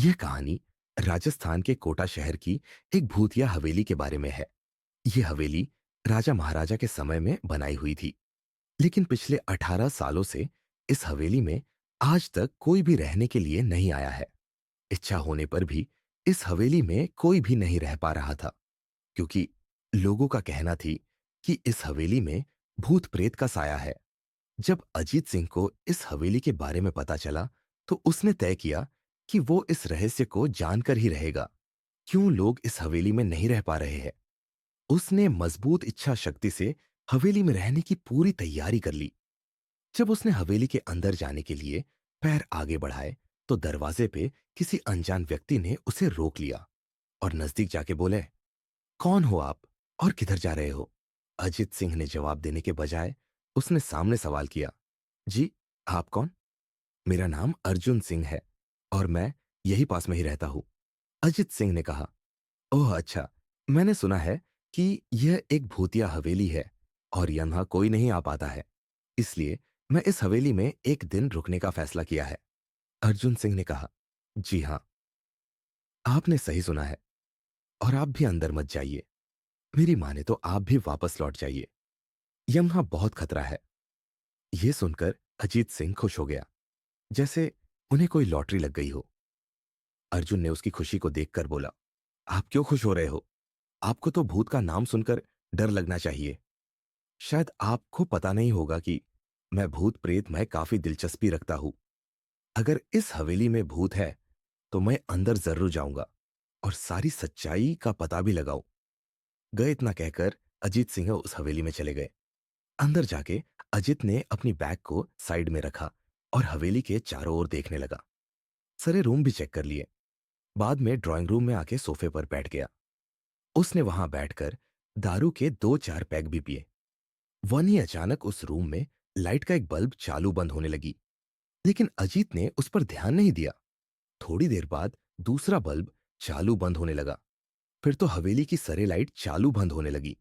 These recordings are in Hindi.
यह कहानी राजस्थान के कोटा शहर की एक भूतिया हवेली के बारे में है। यह हवेली राजा महाराजा के समय में बनाई हुई थी, लेकिन पिछले 18 सालों से इस हवेली में आज तक कोई भी रहने के लिए नहीं आया है। इच्छा होने पर भी इस हवेली में कोई भी नहीं रह पा रहा था, क्योंकि लोगों का कहना थी कि इस हवेली में भूत प्रेत का साया है। जब अजीत सिंह को इस हवेली के बारे में पता चला, तो उसने तय किया कि वो इस रहस्य को जानकर ही रहेगा। क्यों लोग इस हवेली में नहीं रह पा रहे हैं? उसने मजबूत इच्छा शक्ति से हवेली में रहने की पूरी तैयारी कर ली। जब उसने हवेली के अंदर जाने के लिए पैर आगे बढ़ाए, तो दरवाजे पे किसी अनजान व्यक्ति ने उसे रोक लिया और नजदीक जाके बोले, कौन हो आप और किधर जा रहे हो? अजीत सिंह ने जवाब देने के बजाय उसने सामने सवाल किया, जी, आप कौन? मेरा नाम अर्जुन सिंह है और मैं यही पास में ही रहता हूं। अजित सिंह ने कहा, ओह अच्छा, मैंने सुना है कि यह एक भूतिया हवेली है और यहां कोई नहीं आ पाता है, इसलिए मैं इस हवेली में एक दिन रुकने का फैसला किया है। अर्जुन सिंह ने कहा, जी हां, आपने सही सुना है और आप भी अंदर मत जाइए। मेरी माने तो आप भी वापस लौट जाइए। यहां बहुत खतरा है। यह सुनकर अजीत सिंह खुश हो गया, जैसे उन्हें कोई लॉटरी लग गई हो। अर्जुन ने उसकी खुशी को देखकर बोला, आप क्यों खुश हो रहे हो? आपको तो भूत का नाम सुनकर डर लगना चाहिए। शायद आपको पता नहीं होगा कि मैं भूत प्रेत में काफी दिलचस्पी रखता हूं। अगर इस हवेली में भूत है, तो मैं अंदर जरूर जाऊंगा और सारी सच्चाई का पता भी लगाऊं। गए इतना कहकर अजीत सिंह उस हवेली में चले गए। अंदर जाके अजित ने अपनी बैग को साइड में रखा और हवेली के चारों ओर देखने लगा। सारे रूम भी चेक कर लिए। बाद में ड्राइंग रूम में आके सोफे पर बैठ गया। उसने वहां बैठकर दारू के 2-4 पैग भी पिए। वहीं अचानक उस रूम में लाइट का एक बल्ब चालू बंद होने लगी, लेकिन अजीत ने उस पर ध्यान नहीं दिया। थोड़ी देर बाद दूसरा बल्ब चालू बंद होने लगा। फिर तो हवेली की सारी लाइट चालू बंद होने लगी।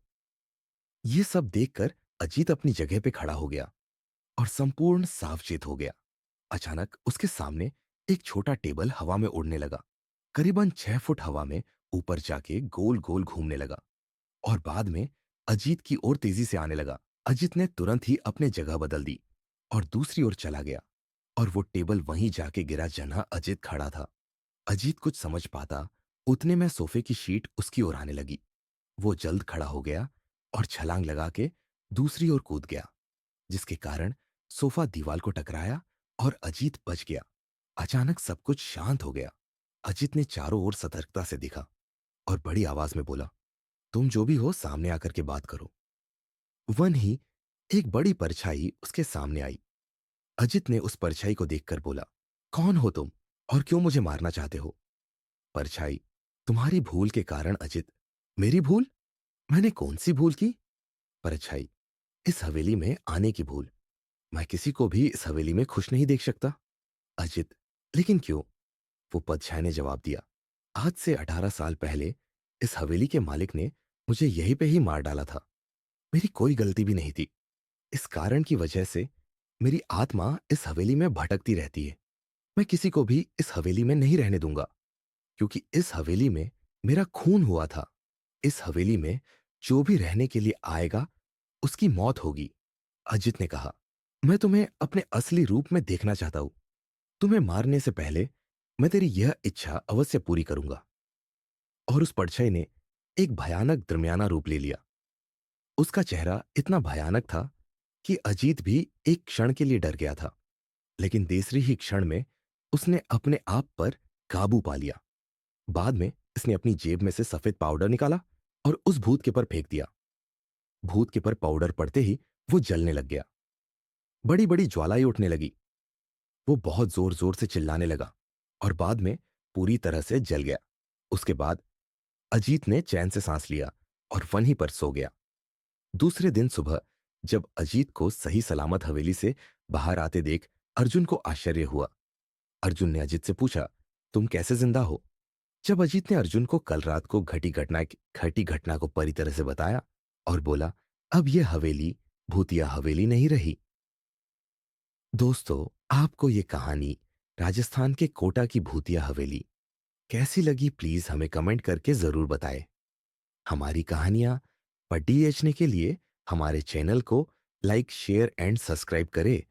ये सब देखकर अजीत अपनी जगह पे खड़ा हो गया और संपूर्ण सावचेत हो गया। अचानक उसके सामने एक छोटा टेबल हवा में उड़ने लगा। करीबन 6 फुट हवा में ऊपर जाके गोल गोल घूमने लगा और बाद में अजीत की ओर तेजी से आने लगा। अजीत ने तुरंत ही अपने जगह बदल दी और दूसरी ओर चला गया, और वो टेबल वहीं जाके गिरा जहां अजीत खड़ा था। अजीत कुछ समझ पाता उतने में सोफे की शीट उसकी ओर आने लगी। वो जल्द खड़ा हो गया और छलांग लगा के दूसरी ओर कूद गया, जिसके कारण सोफा दीवार को टकराया और अजीत बच गया। अचानक सब कुछ शांत हो गया। अजीत ने चारों ओर सतर्कता से देखा और बड़ी आवाज में बोला, तुम जो भी हो सामने आकर के बात करो। वन ही एक बड़ी परछाई उसके सामने आई। अजित ने उस परछाई को देखकर बोला, कौन हो तुम और क्यों मुझे मारना चाहते हो? परछाई, तुम्हारी भूल के कारण अजित। मेरी भूल? मैंने कौन सी भूल की? परछाई, इस हवेली में आने की भूल। मैं किसी को भी इस हवेली में खुश नहीं देख सकता। अजित, लेकिन क्यों? वो परछाई ने जवाब दिया, आज से 18 साल पहले इस हवेली के मालिक ने मुझे यहीं पे ही मार डाला था। मेरी कोई गलती भी नहीं थी। इस कारण की वजह से मेरी आत्मा इस हवेली में भटकती रहती है। मैं किसी को भी इस हवेली में नहीं रहने दूंगा, क्योंकि इस हवेली में मेरा खून हुआ था। इस हवेली में जो भी रहने के लिए आएगा, उसकी मौत होगी। अजित ने कहा, मैं तुम्हें अपने असली रूप में देखना चाहता हूं। तुम्हें मारने से पहले मैं तेरी यह इच्छा अवश्य पूरी करूंगा। और उस परछाई ने एक भयानक दरमियाना रूप ले लिया। उसका चेहरा इतना भयानक था कि अजीत भी एक क्षण के लिए डर गया था, लेकिन तीसरी ही क्षण में उसने अपने आप पर काबू पा लिया। बाद में इसने अपनी जेब में से सफेद पाउडर निकाला और उस भूत के पर फेंक दिया। भूत के पर पाउडर पड़ते ही वो जलने लग गया। बड़ी बड़ी ज्वालाएं उठने लगी। वो बहुत जोर जोर से चिल्लाने लगा और बाद में पूरी तरह से जल गया। उसके बाद अजीत ने चैन से सांस लिया और वहीं पर सो गया। दूसरे दिन सुबह जब अजीत को सही सलामत हवेली से बाहर आते देख अर्जुन को आश्चर्य हुआ। अर्जुन ने अजीत से पूछा, तुम कैसे जिंदा हो? जब अजीत ने अर्जुन को कल रात को घटी घटना को पूरी तरह से बताया और बोला, अब यह हवेली भूतिया हवेली नहीं रही। दोस्तों, आपको ये कहानी राजस्थान के कोटा की भूतिया हवेली कैसी लगी प्लीज हमें कमेंट करके जरूर बताएं। हमारी कहानियां पढ़ी बेचने के लिए हमारे चैनल को लाइक शेयर एंड सब्सक्राइब करें